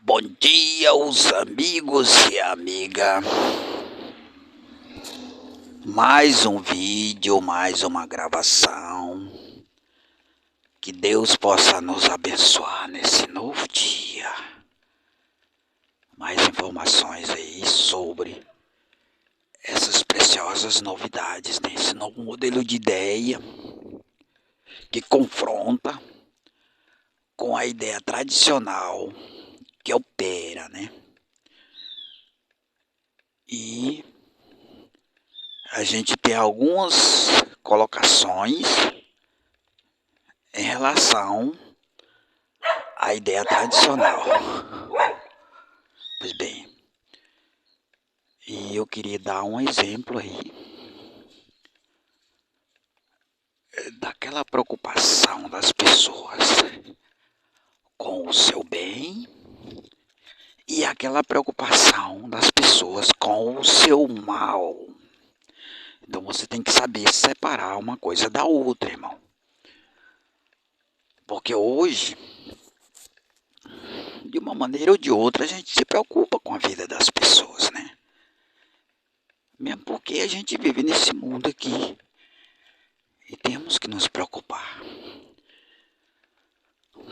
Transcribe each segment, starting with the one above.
Bom dia, os amigos e amiga. Mais um vídeo, mais uma gravação. Que Deus possa nos abençoar nesse novo dia. Mais informações aí sobre essas preciosas novidades nesse novo modelo de ideia que confronta com a ideia tradicional que opera, né? E a gente tem algumas colocações em relação à ideia tradicional. Pois bem, e eu queria dar um exemplo aí daquela preocupação das pessoas com o seu bem e aquela preocupação das pessoas com o seu mal. Então você tem que saber separar uma coisa da outra, irmão. Porque hoje, de uma maneira ou de outra, a gente se preocupa com a vida das pessoas, né? Mesmo porque a gente vive nesse mundo aqui e temos que nos preocupar.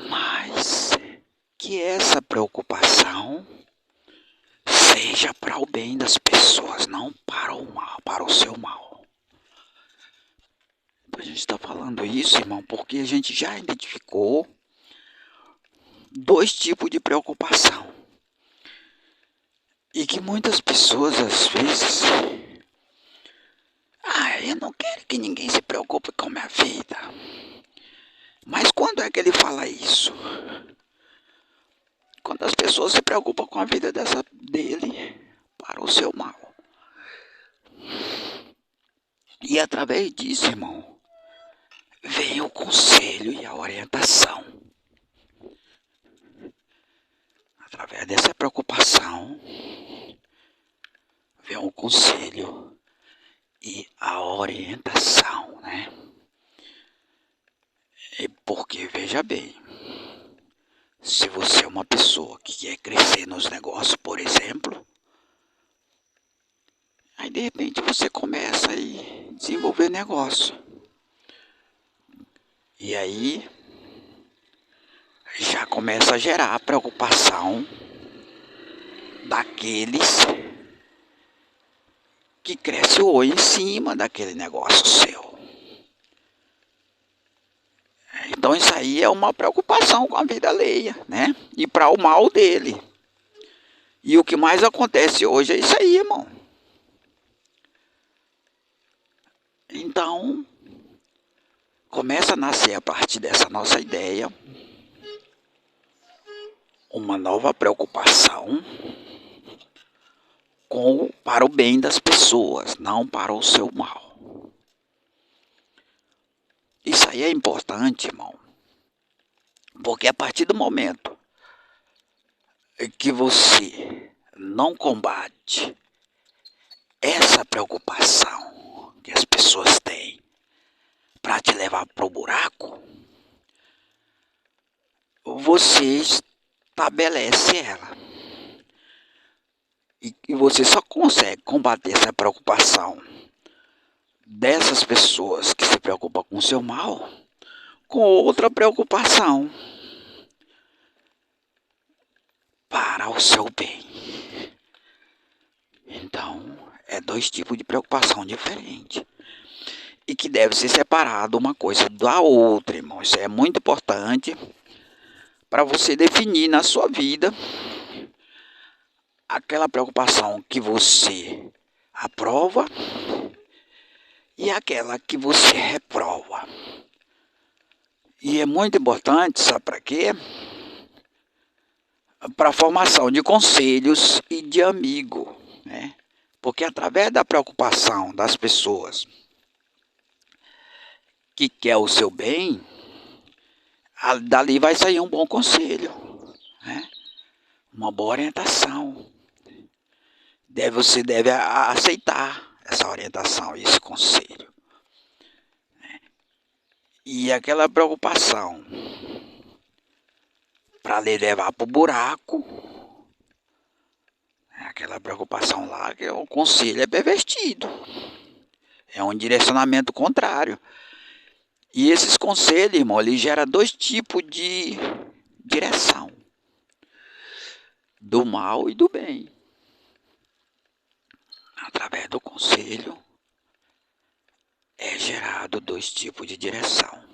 Mas que essa preocupação seja para o bem das pessoas, não para o mal, para o seu mal. A gente está falando isso, irmão, porque a gente já identificou dois tipos de preocupação. E que muitas pessoas, às vezes, eu não quero que ninguém se preocupe com a minha vida. Mas quando é que ele fala isso? Quando as pessoas se preocupam com a vida dele para o seu mal. E através disso, irmão, vem o conselho e a orientação. Através dessa preocupação, vem o conselho e a orientação, né? E porque, veja bem, se você é uma pessoa que quer crescer nos negócios, por exemplo, aí de repente você começa a desenvolver negócio. E aí já começa a gerar a preocupação daqueles que crescem hoje em cima daquele negócio seu. Então isso aí é uma preocupação com a vida alheia, né? E para o mal dele. E o que mais acontece hoje é isso aí, irmão. Então, começa a nascer a partir dessa nossa ideia uma nova preocupação para o bem das pessoas, não para o seu mal. Isso aí é importante, irmão, porque a partir do momento que você não combate essa preocupação que as pessoas têm para te levar para o buraco, você estabelece ela. E você só consegue combater essa preocupação dessas pessoas que se preocupam com o seu mal com outra preocupação para o seu bem. Então, é dois tipos de preocupação diferentes. E que deve ser separado uma coisa da outra, irmão. Isso é muito importante para você definir na sua vida aquela preocupação que você aprova e aquela que você reprova. E é muito importante, sabe para quê? Para a formação de conselhos e de amigo, né? Porque através da preocupação das pessoas que quer o seu bem, dali vai sair um bom conselho, né? Uma boa orientação. Você deve aceitar essa orientação, esse conselho. E aquela preocupação para lhe levar para o buraco, Aquela preocupação lá que o conselho é pervertido. É um direcionamento contrário. E esses conselhos, irmão, ele gera dois tipos de direção. Do mal e do bem. Através do conselho é gerado dois tipos de direção.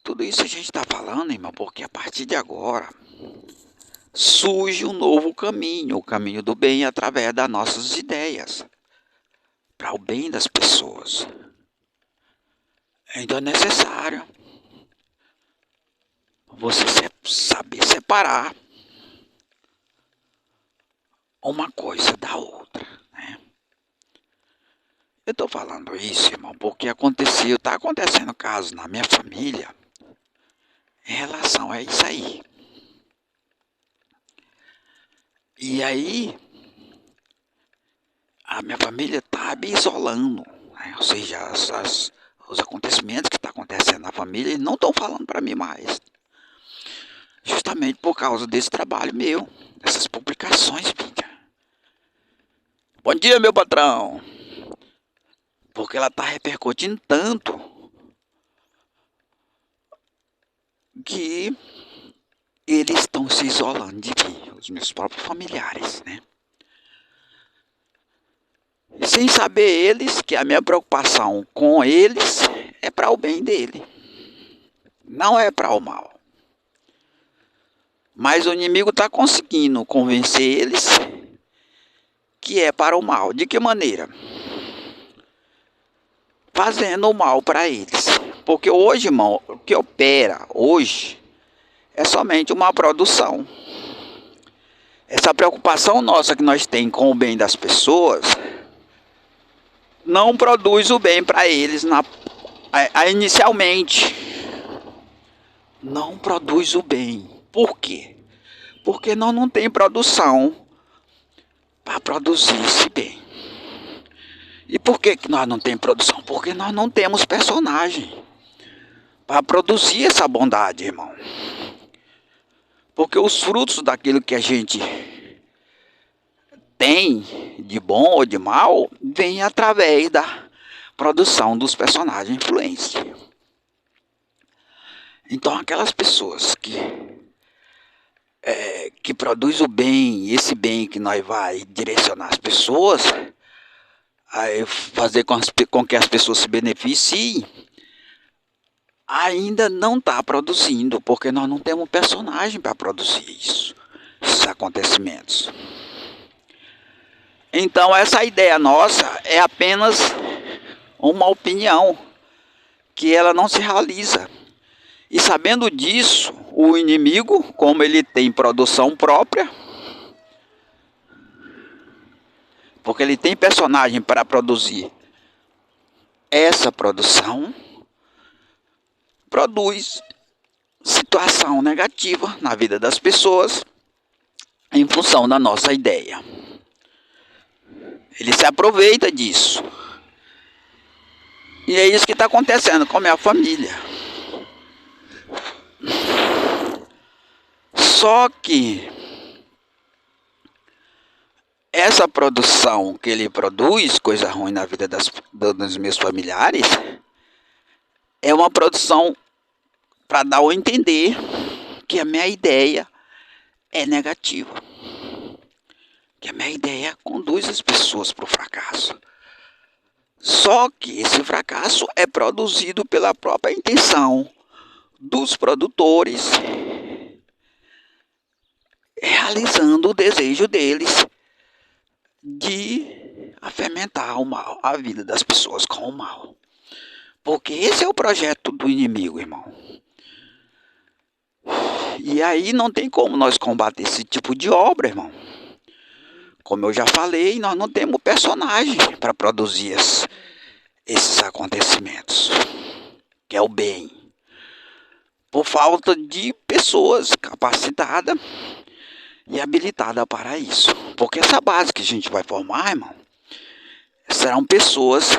Tudo isso a gente está falando, irmão, porque a partir de agora surge um novo caminho, o caminho do bem através das nossas ideias, para o bem das pessoas. Então é necessário você saber separar uma coisa da outra, né? Eu estou falando isso, irmão, porque está acontecendo casos na minha família em relação a isso aí. E aí, a minha família está me isolando, né? Ou seja, os acontecimentos que estão acontecendo na família não estão falando para mim mais. Justamente por causa desse trabalho meu, dessas publicações minhas. Bom dia, meu patrão! Porque ela está repercutindo tanto que eles estão se isolando de mim, os meus próprios familiares, né? Sem saber eles que a minha preocupação com eles é para o bem dele, não é para o mal. Mas o inimigo está conseguindo convencer eles que é para o mal. De que maneira? Fazendo o mal para eles. Porque hoje, irmão, o que opera hoje é somente uma produção. Essa preocupação nossa que nós temos com o bem das pessoas não produz o bem para eles inicialmente. Não produz o bem. Por quê? Porque nós não temos produção para produzir esse bem. E por que nós não temos produção? Porque nós não temos personagem para produzir essa bondade, irmão. Porque os frutos daquilo que a gente tem, de bom ou de mal, vem através da produção dos personagens influentes. Então, aquelas pessoas que produzem o bem, esse bem que nós vai direcionar as pessoas, aí fazer com que as pessoas se beneficiem, ainda não está produzindo, porque nós não temos personagem para produzir isso, esses acontecimentos. Então essa ideia nossa é apenas uma opinião, que ela não se realiza. E sabendo disso, o inimigo, como ele tem produção própria, porque ele tem personagem para produzir essa produção, produz situação negativa na vida das pessoas em função da nossa ideia. Ele se aproveita disso. E é isso que está acontecendo com a minha família. Só que essa produção que ele produz, coisa ruim na vida dos meus familiares, é uma produção para dar a entender que a minha ideia é negativa. Que a minha ideia conduz as pessoas para o fracasso. Só que esse fracasso é produzido pela própria intenção dos produtores, realizando o desejo deles de fermentar o mal, a vida das pessoas com o mal. Porque esse é o projeto do inimigo, irmão. E aí não tem como nós combater esse tipo de obra, irmão. Como eu já falei, nós não temos personagem para produzir esses acontecimentos, que é o bem. Por falta de pessoas capacitadas e habilitadas para isso. Porque essa base que a gente vai formar, irmão, serão pessoas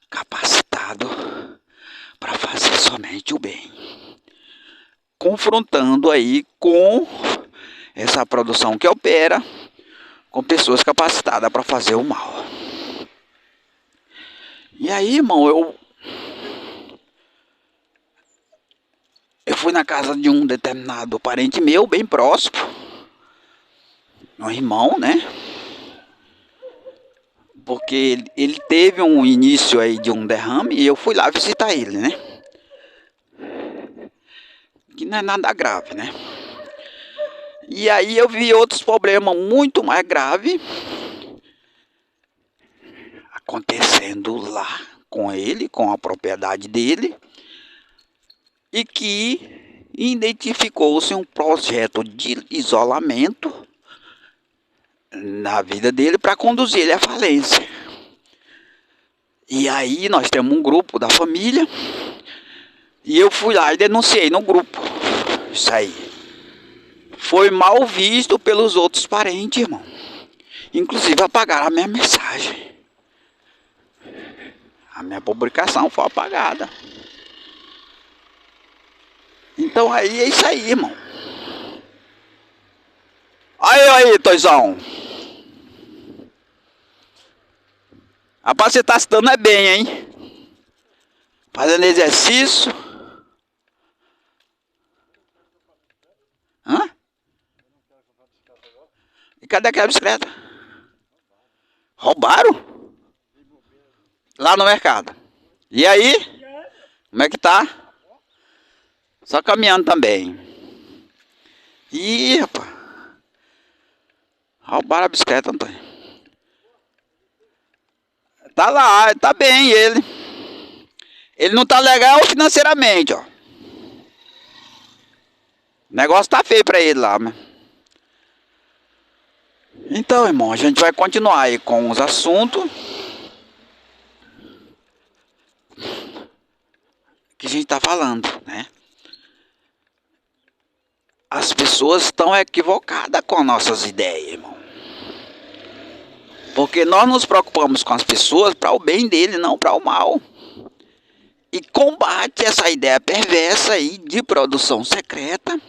capacitadas para fazer somente o bem. Confrontando aí com essa produção que opera com pessoas capacitadas para fazer o mal. E aí, irmão, eu fui na casa de um determinado parente meu, bem próximo, um irmão, né? Porque ele teve um início aí de um derrame e eu fui lá visitar ele, né? Que não é nada grave, né? E aí eu vi outros problemas muito mais graves acontecendo lá com ele, com a propriedade dele, e que identificou-se um projeto de isolamento na vida dele para conduzir ele à falência. E aí nós temos um grupo da família e eu fui lá e denunciei no grupo. Isso aí foi mal visto pelos outros parentes, irmão. Inclusive apagaram a minha mensagem. A minha publicação foi apagada. Então aí é isso aí, irmão. Aí, Toizão. Rapaz, você tá se dando bem, hein? Fazendo exercício. Hã? E cadê aquela bicicleta? Roubaram? Lá no mercado. E aí? Como é que tá? Só caminhando também. Ih, rapaz. Roubaram a bicicleta, Antônio. Tá lá, tá bem ele. Ele não tá legal financeiramente, ó. O negócio tá feio pra ele lá, né? Então, irmão, a gente vai continuar aí com os assuntos que a gente tá falando, né? As pessoas estão equivocadas com nossas ideias, irmão. Porque nós nos preocupamos com as pessoas para o bem dele, não para o mal. E combate essa ideia perversa aí de produção secreta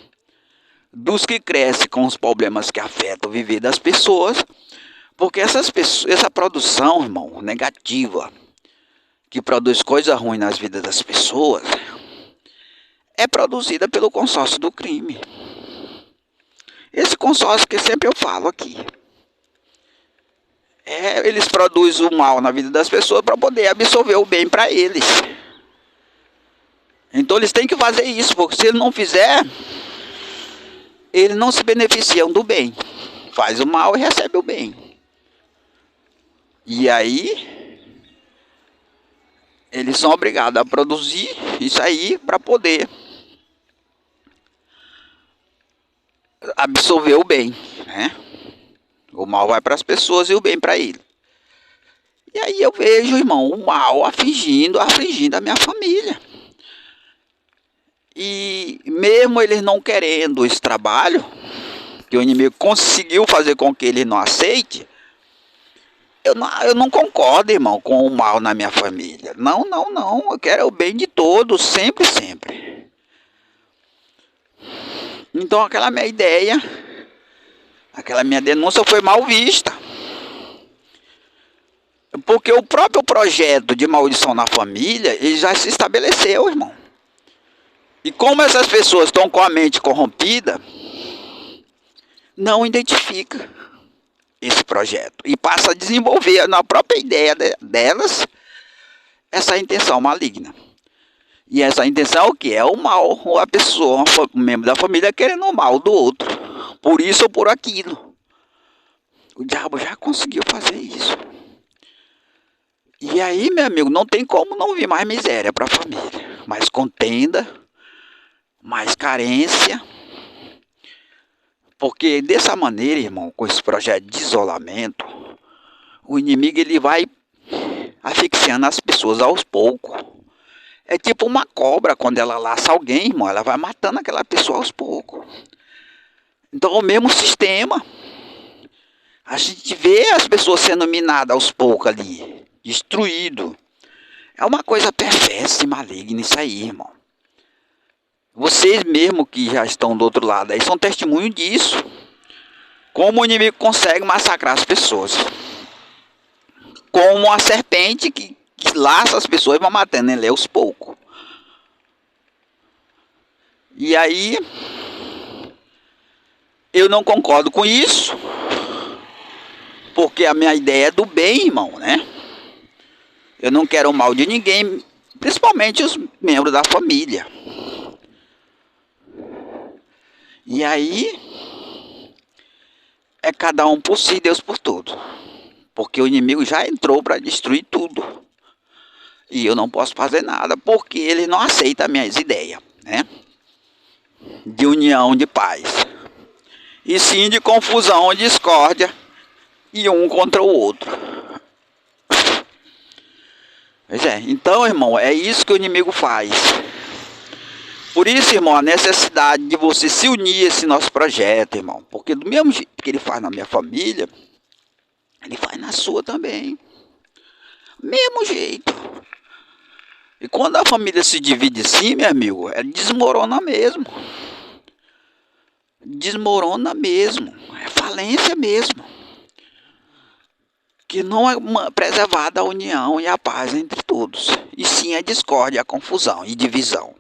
dos que crescem com os problemas que afetam o viver das pessoas. Porque essa produção, irmão, negativa, que produz coisa ruim nas vidas das pessoas, é produzida pelo consórcio do crime. Esse consórcio que sempre eu falo aqui. Eles produzem o mal na vida das pessoas para poder absorver o bem para eles. Então eles têm que fazer isso, porque se ele não fizer, eles não se beneficiam do bem. Faz o mal e recebe o bem. E aí, eles são obrigados a produzir isso aí para poder absorver o bem, né? O mal vai para as pessoas e o bem para ele. E aí eu vejo, irmão, o mal afligindo a minha família. E mesmo eles não querendo esse trabalho, que o inimigo conseguiu fazer com que ele não aceite, eu não concordo, irmão, com o mal na minha família. Não. Eu quero o bem de todos, sempre, sempre. Então aquela minha ideia, aquela minha denúncia foi mal vista. Porque o próprio projeto de maldição na família, ele já se estabeleceu, irmão. E como essas pessoas estão com a mente corrompida, não identifica esse projeto. E passa a desenvolver na própria ideia delas essa intenção maligna. E essa intenção é o que? É o mal. Ou a pessoa, um membro da família querendo o mal do outro. Por isso ou por aquilo. O diabo já conseguiu fazer isso. E aí, meu amigo, não tem como não vir mais miséria para a família. Mais contenda, mais carência. Porque dessa maneira, irmão, com esse projeto de isolamento, o inimigo ele vai asfixiando as pessoas aos poucos. É tipo uma cobra, quando ela laça alguém, irmão, ela vai matando aquela pessoa aos poucos. Então, o mesmo sistema. A gente vê as pessoas sendo minadas aos poucos ali, destruído. É uma coisa perversa e maligna isso aí, irmão. Vocês mesmo que já estão do outro lado aí são testemunho disso. Como o inimigo consegue massacrar as pessoas. Como a serpente que laça as pessoas e vai matando ele aos poucos. E aí, eu não concordo com isso, porque a minha ideia é do bem, irmão, né? Eu não quero o mal de ninguém, principalmente os membros da família. E aí, é cada um por si, Deus por todos. Porque o inimigo já entrou para destruir tudo. E eu não posso fazer nada, porque ele não aceita minhas ideias, né? De união, de paz. E sim de confusão, discórdia, e um contra o outro. Pois é, então, irmão, é isso que o inimigo faz. Por isso, irmão, a necessidade de você se unir a esse nosso projeto, irmão. Porque do mesmo jeito que ele faz na minha família, ele faz na sua também. Mesmo jeito. E quando a família se divide assim, meu amigo, ela desmorona mesmo. Desmorona mesmo. É falência mesmo. Que não é preservada a união e a paz entre todos. E sim a discórdia, a confusão e divisão.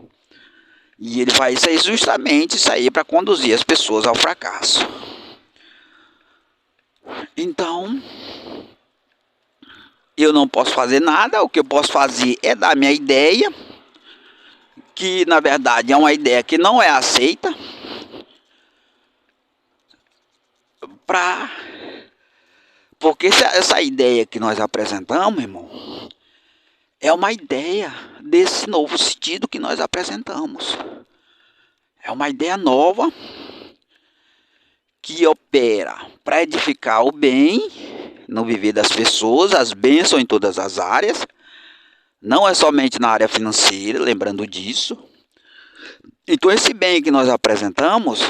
E ele vai sair justamente para conduzir as pessoas ao fracasso. Então, eu não posso fazer nada. O que eu posso fazer é dar minha ideia, que na verdade é uma ideia que não é aceita, porque essa ideia que nós apresentamos, irmão, é uma ideia desse novo sentido que nós apresentamos. É uma ideia nova que opera para edificar o bem no viver das pessoas, as bênçãos em todas as áreas. Não é somente na área financeira, lembrando disso. Então esse bem que nós apresentamos,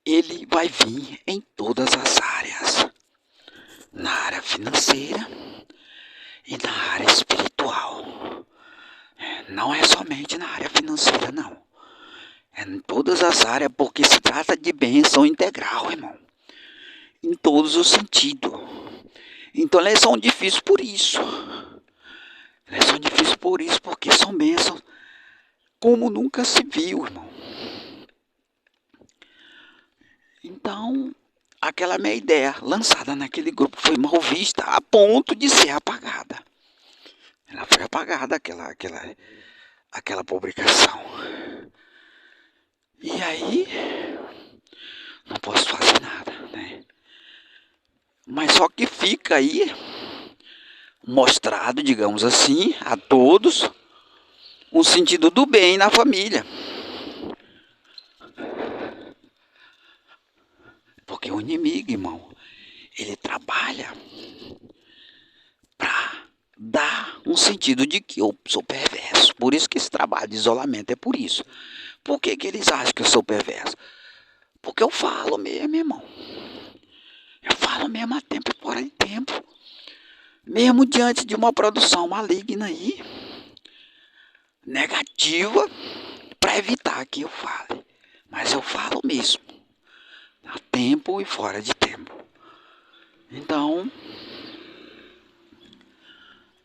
ele vai vir em todas as áreas. Na área financeira e na área espiritual. Não é somente na área financeira, não. É em todas as áreas, porque se trata de bênção integral, irmão. Em todos os sentidos. Então elas são difíceis por isso. Elas são difíceis por isso, porque são bênçãos como nunca se viu, irmão. Então, aquela minha ideia lançada naquele grupo foi mal vista a ponto de ser apagada. Ela foi apagada, aquela publicação. E aí, não posso fazer nada, né? Mas só que fica aí mostrado, digamos assim, a todos, um sentido do bem na família. Porque o inimigo, irmão, ele trabalha para dar um sentido de que eu sou perverso. Por isso que esse trabalho de isolamento é por isso. Por que eles acham que eu sou perverso? Porque eu falo mesmo, irmão. Eu falo mesmo a tempo e fora de tempo. Mesmo diante de uma produção maligna aí, negativa, para evitar que eu fale. Mas eu falo mesmo. A tempo e fora de tempo. Então,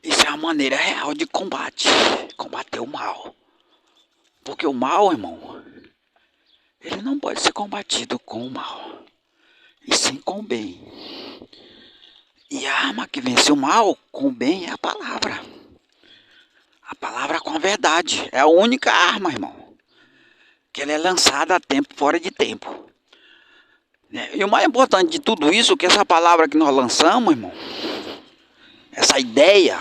isso é a maneira real de combater o mal. Porque o mal, irmão, ele não pode ser combatido com o mal, e sim com o bem. E a arma que vence o mal com o bem é a palavra. A palavra com a verdade. É a única arma, irmão, que ela é lançada a tempo fora de tempo. E o mais importante de tudo isso, que essa palavra que nós lançamos, irmão, essa ideia,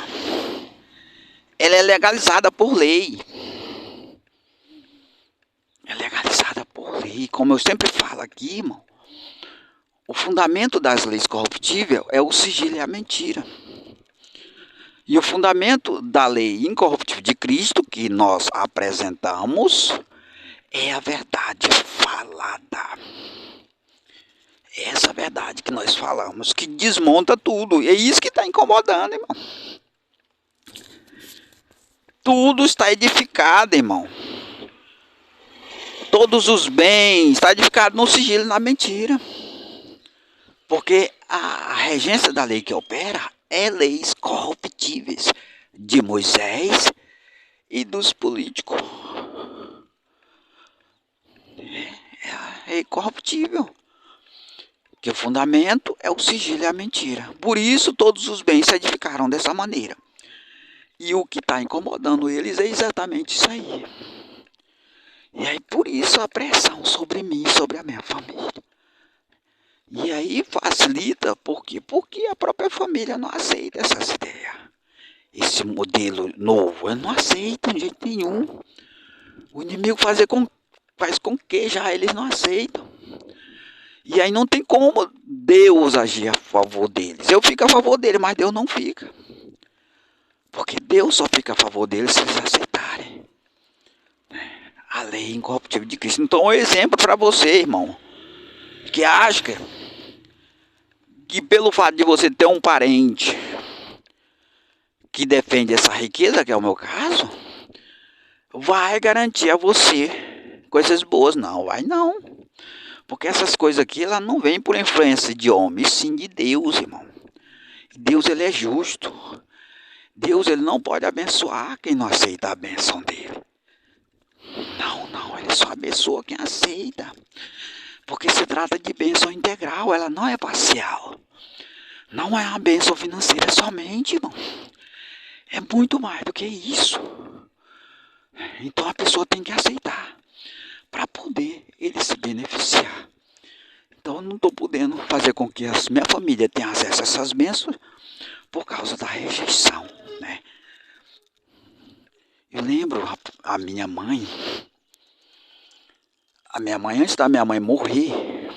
ela é legalizada por lei. É legalizada por lei. Como eu sempre falo aqui, irmão, o fundamento das leis corruptíveis é o sigilo e a mentira. E o fundamento da lei incorruptível de Cristo, que nós apresentamos, é a verdade falada. Essa verdade que nós falamos, que desmonta tudo. E é isso que está incomodando, irmão. Tudo está edificado, irmão. todos os bens está edificado no sigilo e na mentira. Porque a regência da lei que opera é leis corruptíveis de Moisés e dos políticos. É incorruptível. Que o fundamento é o sigilo e a mentira. Por isso todos os bens se edificaram dessa maneira. E o que está incomodando eles é exatamente isso aí. E aí por isso a pressão sobre mim, sobre a minha família. E aí facilita, por quê? Porque a própria família não aceita essas ideias. Esse modelo novo, eu não aceito de jeito nenhum. O inimigo faz com que já eles não aceitam. E aí não tem como Deus agir a favor deles. Eu fico a favor deles, mas Deus não fica. Porque Deus só fica a favor deles se eles aceitarem a lei incorruptível de Cristo. Então, um exemplo para você, irmão, que acha que pelo fato de você ter um parente que defende essa riqueza, que é o meu caso, vai garantir a você coisas boas. Não, vai não. Porque essas coisas aqui, elas não vêm por influência de homem, sim de Deus, irmão. Deus, ele é justo. Deus, ele não pode abençoar quem não aceita a bênção dele. Não, ele só abençoa quem aceita. Porque se trata de bênção integral, ela não é parcial. Não é uma bênção financeira somente, irmão. É muito mais do que isso. Então a pessoa tem que aceitar para poder ele se beneficiar. Então eu não estou podendo fazer com que a minha família tenha acesso a essas bênçãos por causa da rejeição, né? Eu lembro a minha mãe, antes da minha mãe morrer,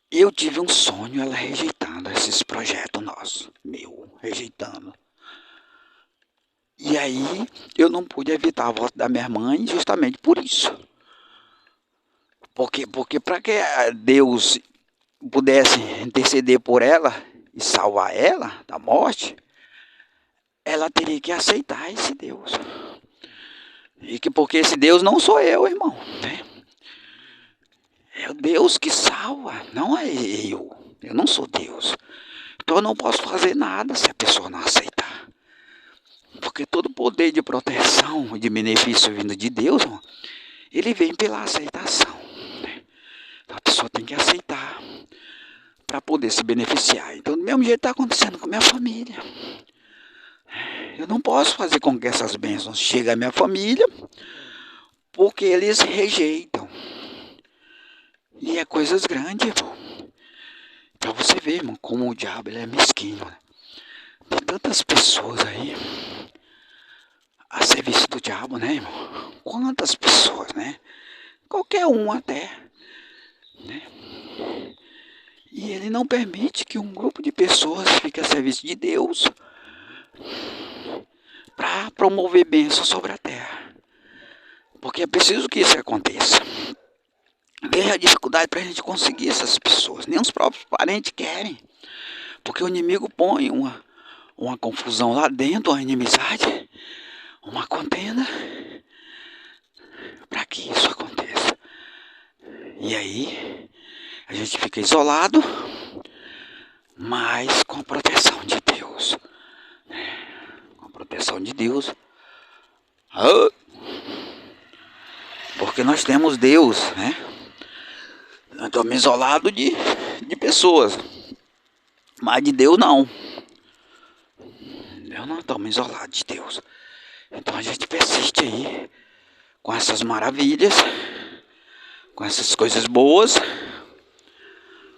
eu tive um sonho, ela rejeitando esses projetos nossos, rejeitando. E aí eu não pude evitar a volta da minha mãe justamente por isso. Porque para que Deus pudesse interceder por ela e salvar ela da morte, ela teria que aceitar esse Deus. Porque esse Deus não sou eu, irmão, né? É o Deus que salva, não é eu. Eu não sou Deus. Então eu não posso fazer nada se a pessoa não aceitar. Porque todo poder de proteção e de benefício vindo de Deus, irmão, ele vem pela aceitação. Né? Então a pessoa tem que aceitar para poder se beneficiar. Então do mesmo jeito está acontecendo com a minha família. Eu não posso fazer com que essas bênçãos cheguem à minha família, porque eles rejeitam. E é coisas grandes, irmão. Pra você ver, irmão, como o diabo ele é mesquinho. Né? Tem tantas pessoas aí a serviço do diabo, né, irmão? Quantas pessoas, né? Qualquer um até, né? E ele não permite que um grupo de pessoas fique a serviço de Deus para promover bênção sobre a terra. Porque é preciso que isso aconteça. Veja a dificuldade para a gente conseguir essas pessoas. Nem os próprios parentes querem. Porque o inimigo põe uma confusão lá dentro, uma inimizade, uma contenda, para que isso aconteça. E aí, a gente fica isolado, mas com a proteção de Deus. Com a proteção de Deus. Porque nós temos Deus, né? Nós estamos isolados de pessoas. Mas de Deus não. Eu não estamos isolados de Deus. Então a gente persiste aí com essas maravilhas, com essas coisas boas,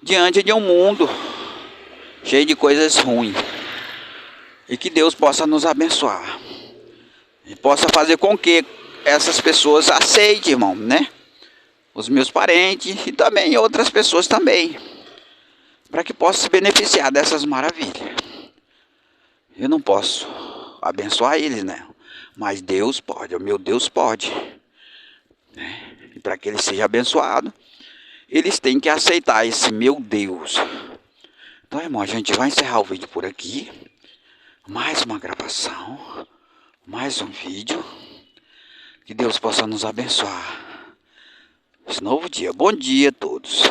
diante de um mundo cheio de coisas ruins. E que Deus possa nos abençoar. E possa fazer com que essas pessoas aceitem, irmão, né? Os meus parentes e também outras pessoas também. Para que possam se beneficiar dessas maravilhas. Eu não posso abençoar eles, né? Mas Deus pode, o meu Deus pode. Né? E para que eles sejam abençoados, eles têm que aceitar esse meu Deus. Então, irmão, a gente vai encerrar o vídeo por aqui. Mais uma gravação. Mais um vídeo. Que Deus possa nos abençoar. esse novo dia. Bom dia a todos.